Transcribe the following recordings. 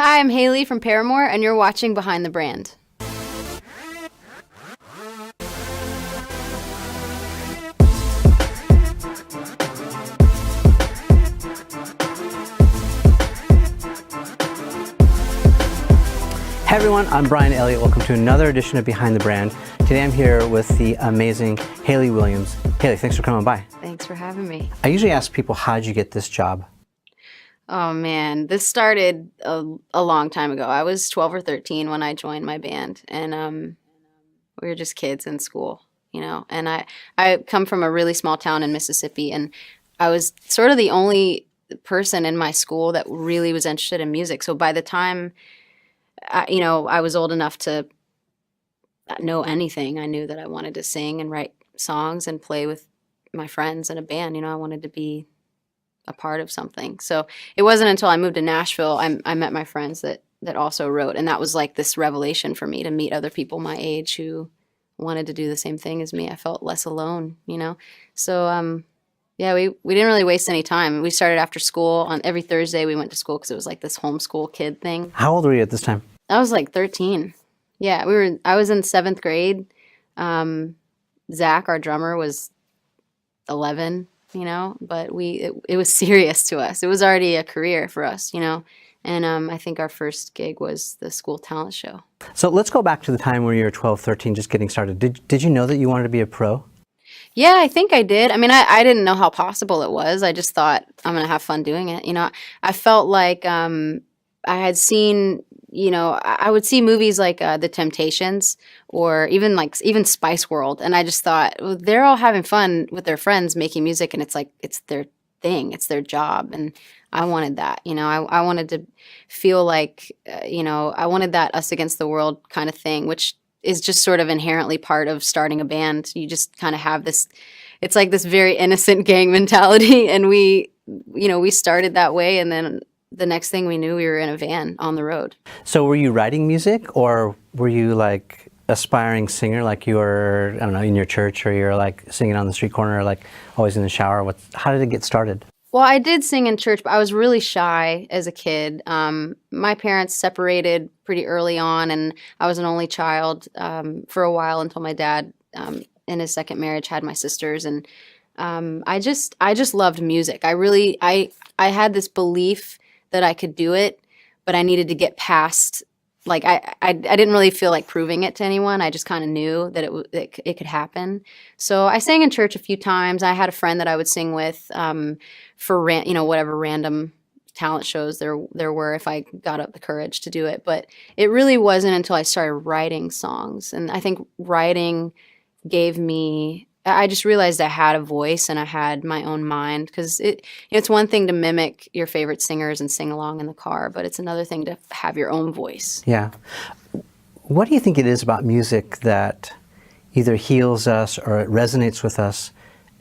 Hi, I'm Hayley from Paramore, and you're watching Behind the Brand. Hey everyone, I'm Brian Elliott. Welcome to another edition of Behind the Brand. Today I'm here with the amazing Hayley Williams. Hayley, thanks for coming by. Thanks for having me. I usually ask people, how'd you get this job? Oh man, this started a long time ago. I was 12 or 13 when I joined my band, and we were just kids in school, you know. And I come from a really small town in Mississippi, and I was sort of the only person in my school that really was interested in music. So by the time I was old enough to know anything, I knew that I wanted to sing and write songs and play with my friends in a band. You know, I wanted to be a part of something. So it wasn't until I moved to Nashville, I met my friends that also wrote. And that was like this revelation for me, to meet other people my age who wanted to do the same thing as me. I felt less alone, you know? So, yeah, we didn't really waste any time. We started after school. On every Thursday we went to school because it was like this homeschool kid thing. How old were you at this time? I was like 13. Yeah, I was in 7th grade. Zach, our drummer, was 11, you know, but it was serious to us. It was already a career for us, you know. And I think our first gig was the school talent show. So let's go back to the time where you were 12, 13, just getting started. Did you know that you wanted to be a pro? Yeah, I think I did. I mean, I didn't know how possible it was. I just thought I'm going to have fun doing it. You know, I felt like I had seen, you know, I would see movies like The Temptations or even Spice World. And I just thought, well, they're all having fun with their friends making music. And it's like, it's their thing. It's their job. And I wanted that, you know, I wanted to feel like, I wanted that us against the world kind of thing, which is just sort of inherently part of starting a band. You just kind of have this, it's like this very innocent gang mentality. And we started that way. And then the next thing we knew, we were in a van on the road. So were you writing music, or were you like aspiring singer, like you were, I don't know, in your church, or you're like singing on the street corner, or like always in the shower? How did it get started? Well, I did sing in church, but I was really shy as a kid. My parents separated pretty early on, and I was an only child for a while until my dad, in his second marriage, had my sisters. And I just loved music. I had this belief that I could do it, but I needed to get past. Like I didn't really feel like proving it to anyone. I just kind of knew that it could happen. So I sang in church a few times. I had a friend that I would sing with for whatever random talent shows there were, if I got up the courage to do it. But it really wasn't until I started writing songs, and I think writing gave me. I just realized I had a voice and I had my own mind, because it's one thing to mimic your favorite singers and sing along in the car, but it's another thing to have your own voice. Yeah. What do you think it is about music that either heals us or it resonates with us?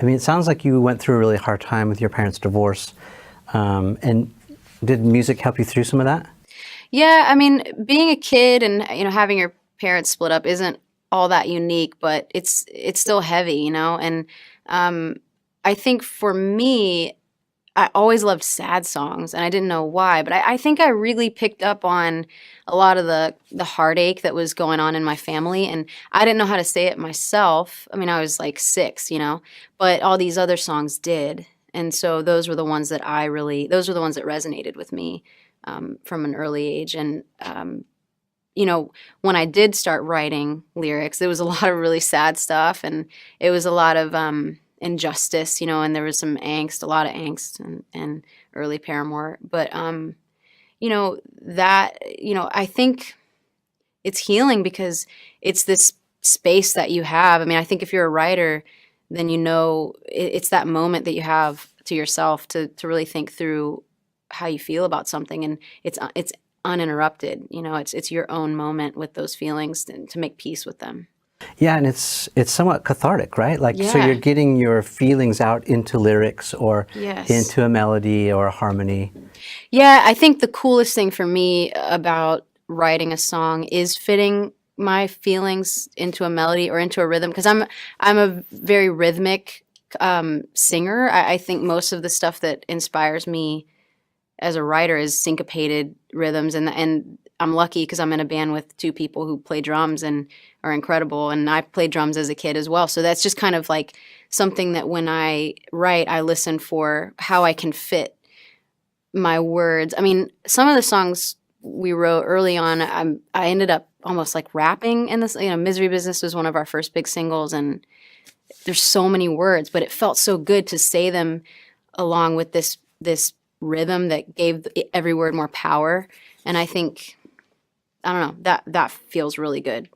I mean, it sounds like you went through a really hard time with your parents' divorce. And did music help you through some of that? Yeah, I mean, being a kid and having your parents split up isn't all that unique, but it's still heavy, you know. And I think for me, I always loved sad songs, and I didn't know why, but I think I really picked up on a lot of the heartache that was going on in my family, and I didn't know how to say it myself. I mean, I was like 6, you know, but all these other songs did, and so those were the ones that resonated with me from an early age. And when I did start writing lyrics, there was a lot of really sad stuff, and it was a lot of injustice, and there was a lot of angst and early Paramore. But, I think it's healing because it's this space that you have. I mean, I think if you're a writer, then it's that moment that you have to yourself to really think through how you feel about something, and it's uninterrupted. It's your own moment with those feelings and to make peace with them. Yeah, and it's somewhat cathartic, right? Like, yeah. So you're getting your feelings out into lyrics or yes. into a melody or a harmony. Yeah, I think the coolest thing for me about writing a song is fitting my feelings into a melody or into a rhythm, because I'm a very rhythmic singer. I think most of the stuff that inspires me as a writer is syncopated rhythms, and I'm lucky because I'm in a band with two people who play drums and are incredible, and I played drums as a kid as well. So that's just kind of like something that when I write, I listen for how I can fit my words. I mean, some of the songs we wrote early on, I ended up almost like rapping in this. Misery Business was one of our first big singles, and there's so many words, but it felt so good to say them along with this rhythm that gave every word more power. And I think, I don't know, that feels really good.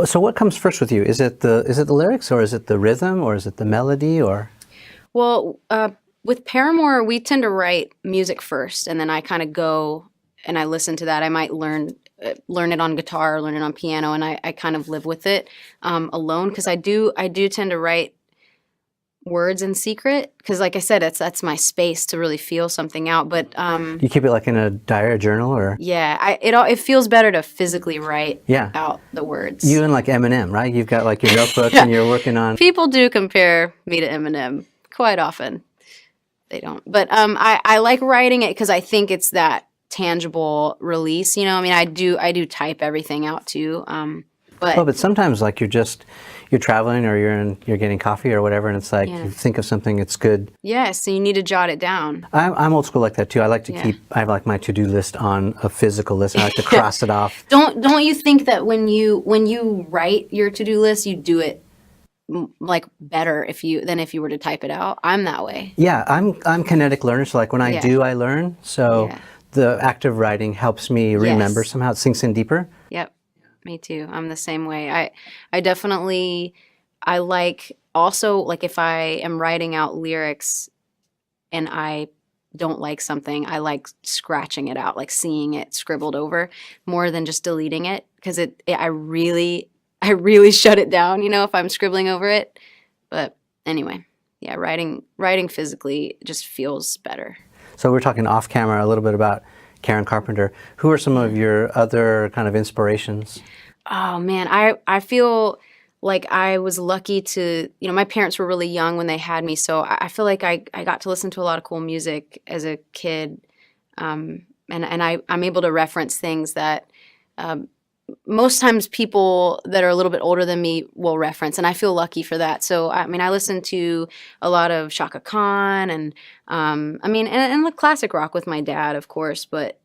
So what comes first with you? Is it the lyrics, or is it the rhythm, or is it the melody, or? Well, with Paramore, we tend to write music first, and then I kind of go and I listen to that. I might learn it on guitar or learn it on piano, and I kind of live with it alone, because I do tend to write words in secret, because like I said, that's my space to really feel something out. But You keep it like in a diary or journal, or? yeah, it feels better to physically write Yeah. out the words. You and like Eminem, right? You've got like your notebooks Yeah. and you're working on. People do compare me to Eminem quite often. They don't, but I like writing it because I think it's that tangible release. I mean, I do type everything out too. But sometimes like you're traveling, or you're getting coffee or whatever, and it's like you think of something, it's good. Yeah, so you need to jot it down. I'm old school like that too. I like to I have like my to-do list on a physical list, and I like to cross it off. Don't you think that when you write your to-do list, you do it like better than if you were to type it out? I'm that way. Yeah, I'm kinetic learner, so like when I do, I learn. So the act of writing helps me remember somehow. It sinks in deeper. Yep. Me too. I'm the same way. I definitely, I like also, like if I am writing out lyrics and I don't like something, I like scratching it out, like seeing it scribbled over more than just deleting it, because I really shut it down, if I'm scribbling over it. But anyway, yeah, writing physically just feels better. So we're talking off camera a little bit about Karen Carpenter. Who are some of your other kind of inspirations? Oh man, I feel like I was lucky to, my parents were really young when they had me, so I feel like I got to listen to a lot of cool music as a kid, and I'm able to reference things that most times people that are a little bit older than me will reference, and I feel lucky for that. So I mean, I listen to a lot of Shaka Khan, and I mean, and the classic rock with my dad, of course, but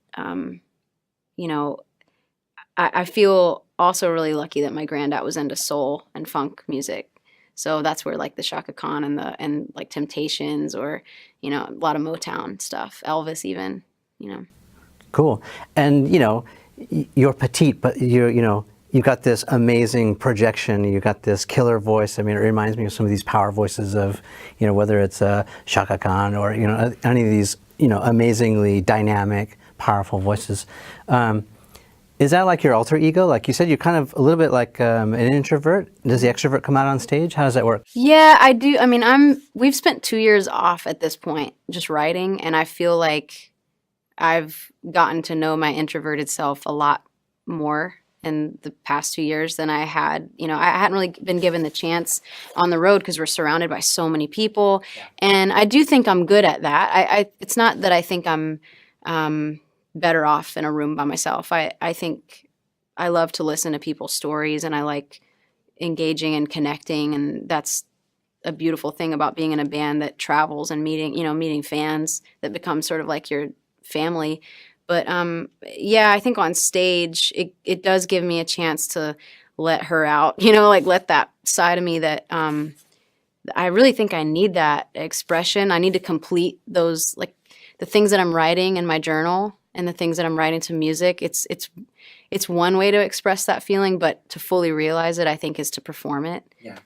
I feel also really lucky that my granddad was into soul and funk music. So that's where like the Shaka Khan and like Temptations, or, a lot of Motown stuff, Elvis even, Cool. And, you're petite, but you've got this amazing projection. You've got this killer voice. I mean, it reminds me of some of these power voices of, whether it's Shaka Khan or, any of these, amazingly dynamic, powerful voices. Is that like your alter ego? Like you said, you're kind of a little bit like an introvert. Does the extrovert come out on stage? How does that work? Yeah, I do. I mean, we've spent 2 years off at this point just writing, and I feel like I've gotten to know my introverted self a lot more in the past 2 years than I had. I hadn't really been given the chance on the road because we're surrounded by so many people. Yeah. And I do think I'm good at that. It's not that I think I'm better off in a room by myself. I think I love to listen to people's stories, and I like engaging and connecting, and that's a beautiful thing about being in a band that travels and meeting fans that become sort of like your family. But yeah, I think on stage it does give me a chance to let her out, like let that side of me that I really think I need that expression. I need to complete those, like the things that I'm writing in my journal and the things that I'm writing to music. It's one way to express that feeling, but to fully realize it, I think, is to perform it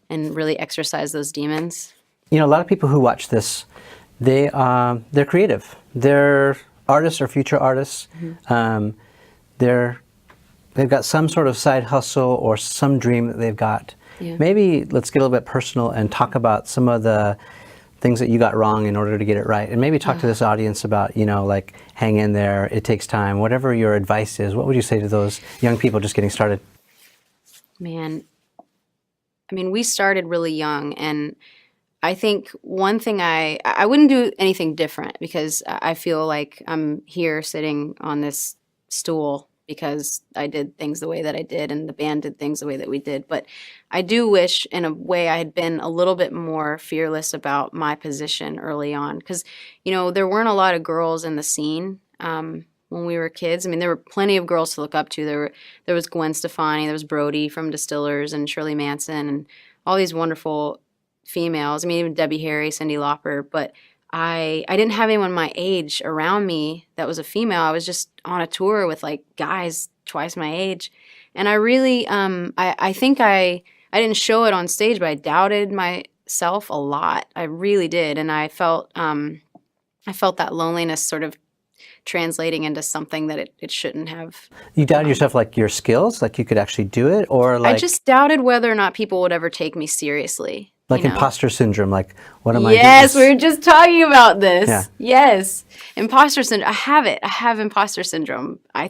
and really exercise those demons. A lot of people who watch this, they're creative. They're artists or future artists. Mm-hmm. They've got some sort of side hustle or some dream that they've got. Yeah. Maybe let's get a little bit personal and talk about some of the things that you got wrong in order to get it right. And maybe talk to this audience about, like, hang in there, it takes time, whatever your advice is. What would you say to those young people just getting started? Man, I mean, we started really young, and I think one thing I wouldn't do anything different because I feel like I'm here sitting on this stool because I did things the way that I did and the band did things the way that we did. But I do wish in a way I had been a little bit more fearless about my position early on because, you know, there weren't a lot of girls in the scene when we were kids. I mean, there were plenty of girls to look up to. There was Gwen Stefani, there was Brody from Distillers and Shirley Manson and all these wonderful females. I mean, even Debbie Harry, Cyndi Lauper, but I didn't have anyone my age around me that was a female. I was just on a tour with like guys twice my age. And I really, I think I didn't show it on stage, but I doubted myself a lot. I really did. And I felt that loneliness sort of translating into something that it shouldn't have. You doubted yourself, like your skills, like you could actually do it, or like I just doubted whether or not people would ever take me seriously. like you know? imposter syndrome, like what am I doing? Yes, we were just talking about this. Yeah. Yes, imposter syndrome. I have it. I have imposter syndrome. I